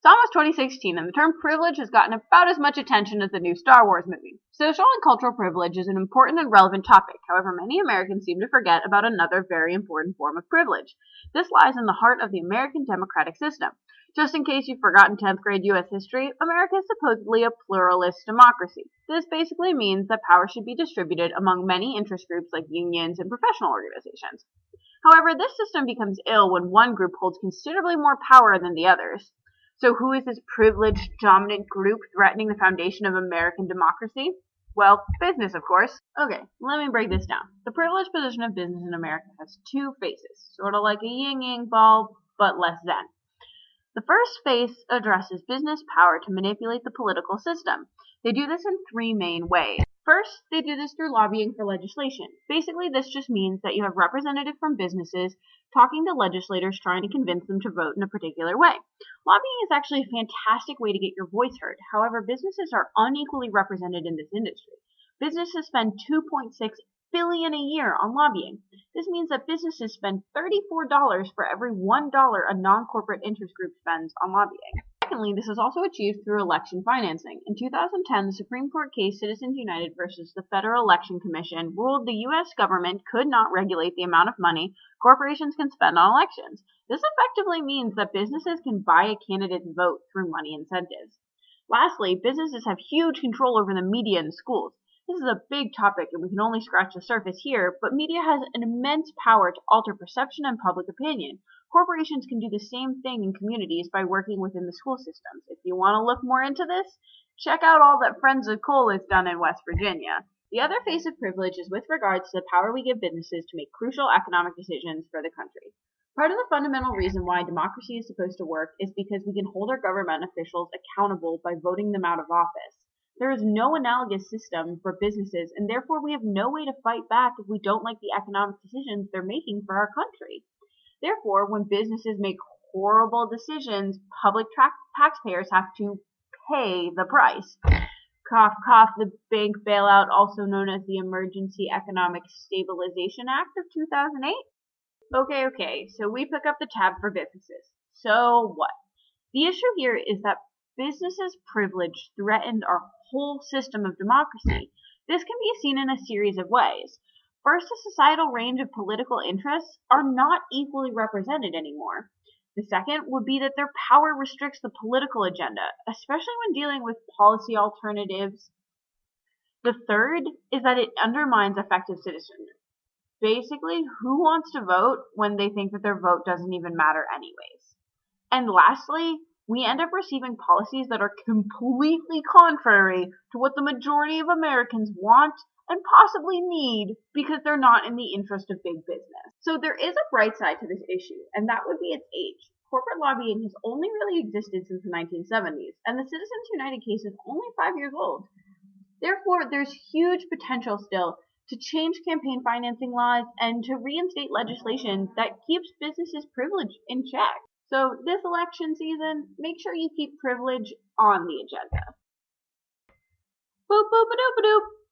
It's almost 2016, and the term privilege has gotten about as much attention as the new Star Wars movie. Social and cultural privilege is an important and relevant topic. However, many Americans seem to forget about another very important form of privilege. This lies in the heart of the American democratic system. Just in case you've forgotten 10th grade U.S. history, America is supposedly a pluralist democracy. This basically means that power should be distributed among many interest groups like unions and professional organizations. However, this system becomes ill when one group holds considerably more power than the others. So who is this privileged, dominant group threatening the foundation of American democracy? Well, business, of course. Okay, let me break this down. The privileged position of business in America has two faces, sort of like a yin-yang bulb, but less zen. The first face addresses business power to manipulate the political system. They do this in three main ways. First, they do this through lobbying for legislation. Basically, this just means that you have representatives from businesses talking to legislators trying to convince them to vote in a particular way. Lobbying is actually a fantastic way to get your voice heard. However, businesses are unequally represented in this industry. Businesses spend $2.6 billion a year on lobbying. This means that businesses spend $34 for every $1 a non-corporate interest group spends on lobbying. Secondly, this is also achieved through election financing. In 2010, the Supreme Court case Citizens United versus the Federal Election Commission ruled the U.S. government could not regulate the amount of money corporations can spend on elections. This effectively means that businesses can buy a candidate's vote through money incentives. Lastly, businesses have huge control over the media and schools. This is a big topic and we can only scratch the surface here, but media has an immense power to alter perception and public opinion. Corporations can do the same thing in communities by working within the school systems. If you want to look more into this, check out all that Friends of Coal has done in West Virginia. The other face of privilege is with regards to the power we give businesses to make crucial economic decisions for the country. Part of the fundamental reason why democracy is supposed to work is because we can hold our government officials accountable by voting them out of office. There is no analogous system for businesses, and therefore we have no way to fight back if we don't like the economic decisions they're making for our country. Therefore, when businesses make horrible decisions, public taxpayers have to pay the price. Cough, cough, the bank bailout, also known as the Emergency Economic Stabilization Act of 2008. Okay, so we pick up the tab for businesses. So what? The issue here is that businesses' privilege threatened our whole system of democracy. This can be seen in a series of ways. First, a societal range of political interests are not equally represented anymore. The second would be that their power restricts the political agenda, especially when dealing with policy alternatives. The third is that it undermines effective citizenry. Basically, who wants to vote when they think that their vote doesn't even matter anyways? And lastly, we end up receiving policies that are completely contrary to what the majority of Americans want and possibly need because they're not in the interest of big business. So there is a bright side to this issue, and that would be its age. Corporate lobbying has only really existed since the 1970s, and the Citizens United case is only 5 years old. Therefore, there's huge potential still to change campaign financing laws and to reinstate legislation that keeps businesses' privilege in check. So this election season, make sure you keep privilege on the agenda. Boop, boop, a doop, a doop.